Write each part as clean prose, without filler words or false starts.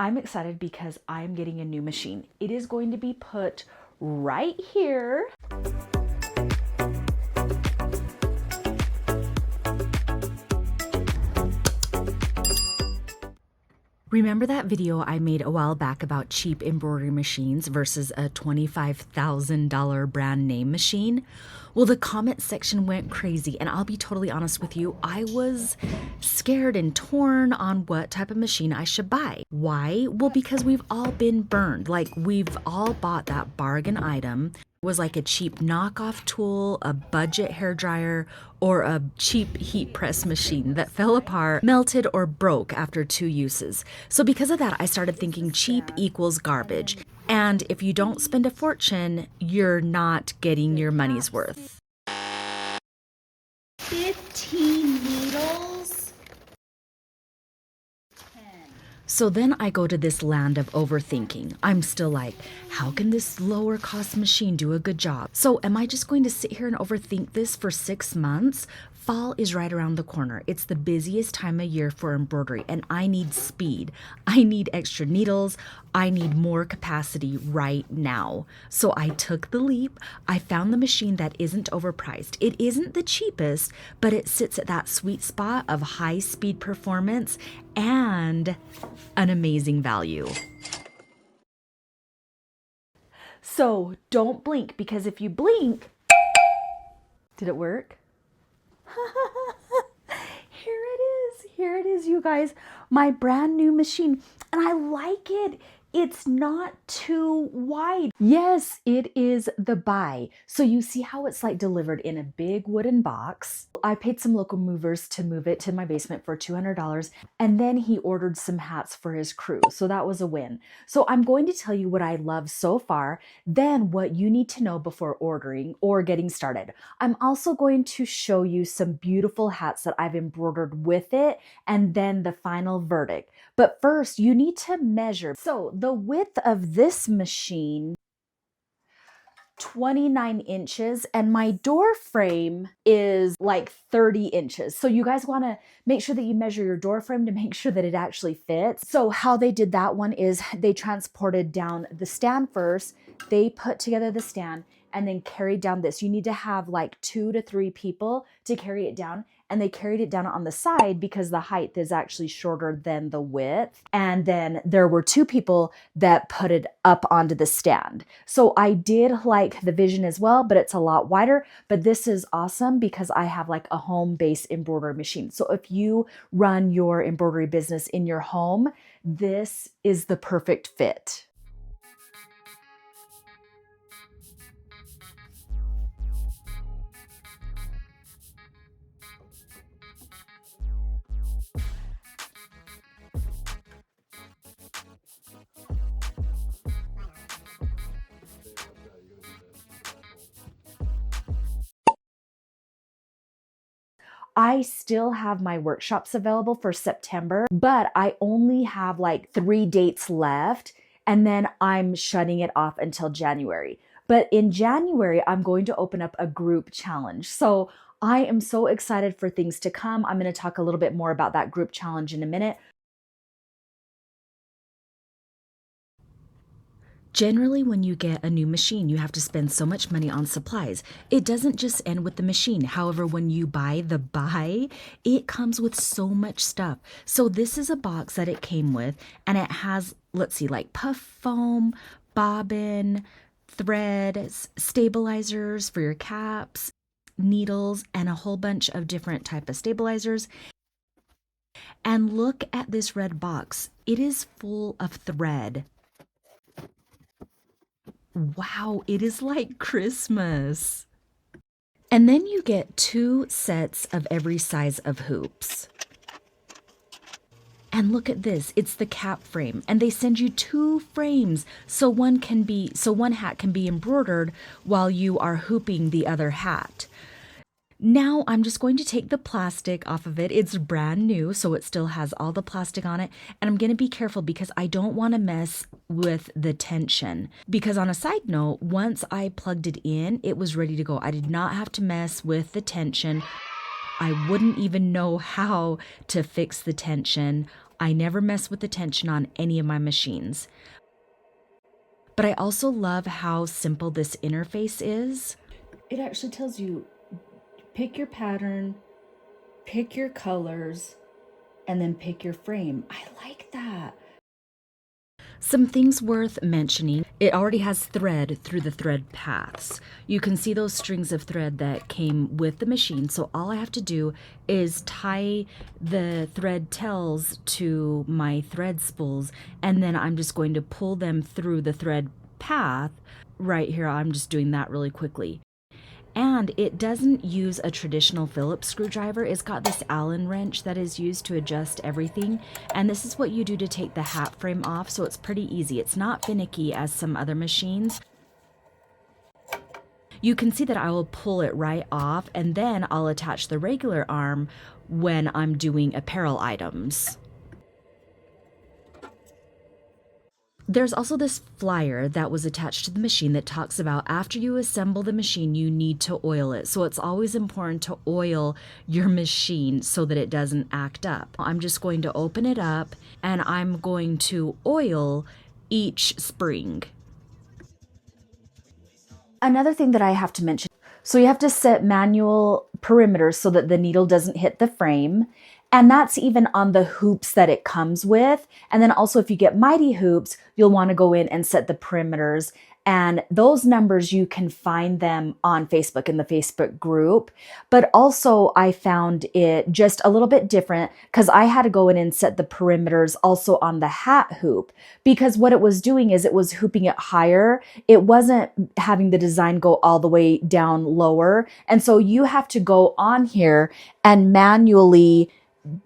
I'm excited because I'm getting a new machine. It is going to be put right here. Remember that video I made a while back about cheap embroidery machines versus a $25,000 brand name machine? Well, the comment section went crazy, and I'll be totally honest with you, I was scared and torn on what type of machine I should buy. Why? Well, because we've all been burned. Like, we've all bought that bargain item. It was like a cheap knockoff tool, a budget hairdryer, or a cheap heat press machine that fell apart, melted, or broke after 2 uses. So because of that, I started thinking cheap equals garbage. And if you don't spend a fortune, you're not getting your money's worth. 15 needles? 10. So then I go to this land of overthinking. I'm still like, how can this lower cost machine do a good job? So am I just going to sit here and overthink this for 6 months? Fall is right around the corner. It's the busiest time of year for embroidery, and I need speed. I need extra needles. I need more capacity right now. So I took the leap. I found the machine that isn't overpriced. It isn't the cheapest, but it sits at that sweet spot of high speed performance and an amazing value. So don't blink, because if you blink, did it work? Here it is, you guys, my brand new machine, and I like it. It's not too wide. Yes, it is the Bai. So you see how it's like delivered in a big wooden box. I paid some local movers to move it to my basement for $200, and then he ordered some hats for his crew. So that was a win. So I'm going to tell you what I love so far, then what you need to know before ordering or getting started. I'm also going to show you some beautiful hats that I've embroidered with it, and then the final verdict. But first, you need to measure. So the width of this machine, 29 inches, and my door frame is like 30 inches. So you guys want to make sure that you measure your door frame to make sure that it actually fits. So how they did that one is they transported down the stand first. They put together the stand and then carried down this. You need to have like 2 to 3 people to carry it down. And they carried it down on the side because the height is actually shorter than the width. And then there were 2 people that put it up onto the stand. So I did like the vision as well, but it's a lot wider. But this is awesome because I have like a home-based embroidery machine. So if you run your embroidery business in your home, this is the perfect fit. I still have my workshops available for September, but I only have like 3 dates left, and then I'm shutting it off until January. But in January, I'm going to open up a group challenge. So I am so excited for things to come. I'm going to talk a little bit more about that group challenge in a minute. Generally, when you get a new machine, you have to spend so much money on supplies. It doesn't just end with the machine. However, when you buy the Bai, it comes with so much stuff. So this is a box that it came with, and it has, let's see, like puff foam, bobbin, thread, stabilizers for your caps, needles, and a whole bunch of different type of stabilizers. And look at this red box. It is full of thread. Wow, it is like Christmas. And then you get 2 sets of every size of hoops. And look at this, it's the cap frame, and they send you 2 frames so one hat can be embroidered while you are hooping the other hat. Now I'm just going to take the plastic off of it. It's brand new, so it still has all the plastic on it. And I'm going to be careful because I don't want to mess with the tension. Because on a side note, once I plugged it in, it was ready to go. I did not have to mess with the tension. I wouldn't even know how to fix the tension I never mess with the tension on any of my machines. But I also love how simple this interface is. It actually tells you, pick your pattern, pick your colors, and then pick your frame. I like that. Some things worth mentioning. It already has thread through the thread paths. You can see those strings of thread that came with the machine. So all I have to do is tie the thread tails to my thread spools, and then I'm just going to pull them through the thread path. Right here, I'm just doing that really quickly. And it doesn't use a traditional Phillips screwdriver. It's got this Allen wrench that is used to adjust everything. And this is what you do to take the hat frame off, so it's pretty easy. It's not finicky as some other machines. You can see that I will pull it right off, and then I'll attach the regular arm when I'm doing apparel items. There's also this flyer that was attached to the machine that talks about after you assemble the machine, you need to oil it. So it's always important to oil your machine so that it doesn't act up. I'm just going to open it up and I'm going to oil each spring. Another thing that I have to mention, so you have to set manual perimeters so that the needle doesn't hit the frame. And that's even on the hoops that it comes with. And then also if you get MightyHoops, you'll want to go in and set the perimeters. And those numbers, you can find them on Facebook in the Facebook group. But also I found it just a little bit different because I had to go in and set the perimeters also on the hat hoop, because what it was doing is it was hooping it higher. It wasn't having the design go all the way down lower. And so you have to go on here and manually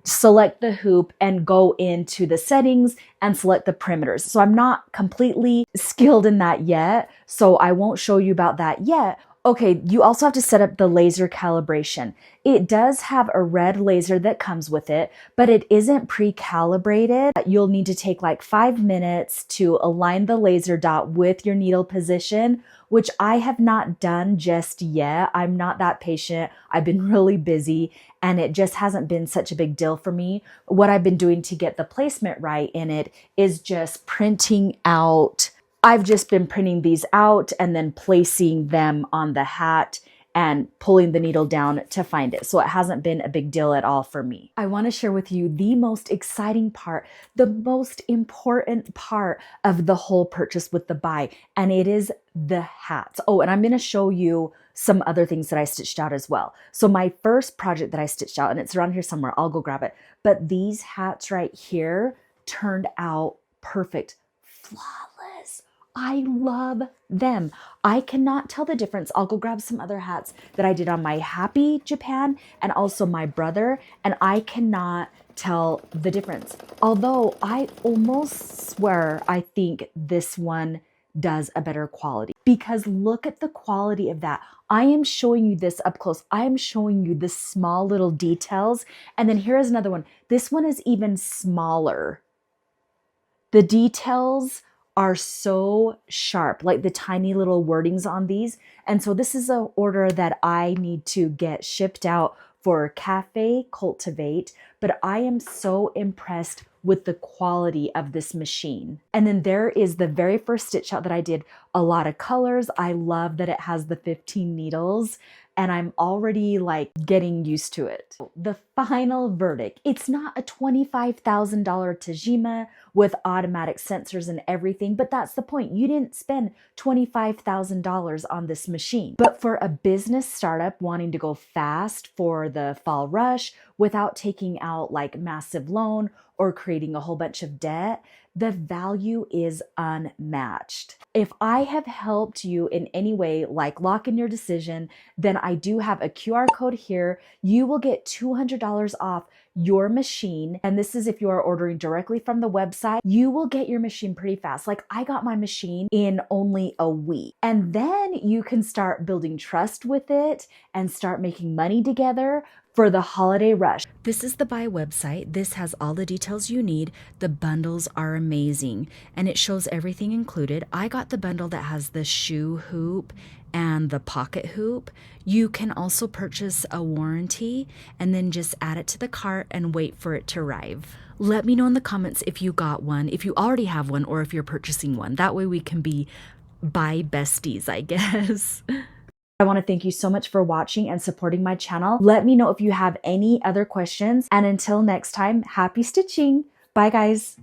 select the hoop and go into the settings and select the perimeters. So I'm not completely skilled in that yet, so I won't show you about that yet. Okay, you also have to set up the laser calibration. It does have a red laser that comes with it, but it isn't pre-calibrated. You'll need to take like 5 minutes to align the laser dot with your needle position, which I have not done just yet. I'm not that patient. I've been really busy and it just hasn't been such a big deal for me. What I've been doing to get the placement right in it is just printing out. I've just been printing these out and then placing them on the hat and pulling the needle down to find it. So it hasn't been a big deal at all for me. I want to share with you the most exciting part, the most important part of the whole purchase with the Bai, and it is the hats. Oh, and I'm going to show you some other things that I stitched out as well. So my first project that I stitched out, and it's around here somewhere, I'll go grab it. But these hats right here turned out perfect, flawless. I love them. I cannot tell the difference. I'll go grab some other hats that I did on my Happy Japan and also my brother, and I cannot tell the difference. Although I almost swear I think this one does a better quality, because look at the quality of that. I am showing you this up close. I am showing you the small little details. And then here is another one. This one is even smaller. The details are so sharp, like the tiny little wordings on these. And so this is an order that I need to get shipped out for Cafe Cultivate, but I am so impressed with the quality of this machine. And then there is the very first stitch out that I did, a lot of colors. I love that it has the 15 needles and I'm already like getting used to it. The final verdict, it's not a $25,000 Tajima with automatic sensors and everything, but that's the point. You didn't spend $25,000 on this machine. But for a business startup wanting to go fast for the fall rush without taking out like massive loan or creating a whole bunch of debt, the value is unmatched. If I have helped you in any way, like lock in your decision, then I do have a QR code here. You will get $200 off your machine. And this is if you are ordering directly from the website, you will get your machine pretty fast. Like I got my machine in only a week. And then you can start building trust with it and start making money together. for the holiday rush. This is the Bai website. This has all the details you need. The bundles are amazing and it shows everything included. I got the bundle that has the shoe hoop and the pocket hoop. You can also purchase a warranty and then just add it to the cart and wait for it to arrive. Let me know in the comments if you got one, if you already have one, or if you're purchasing one. That way we can be Bai besties, I guess. I want to thank you so much for watching and supporting my channel. Let me know if you have any other questions. And until next time, happy stitching. Bye, guys.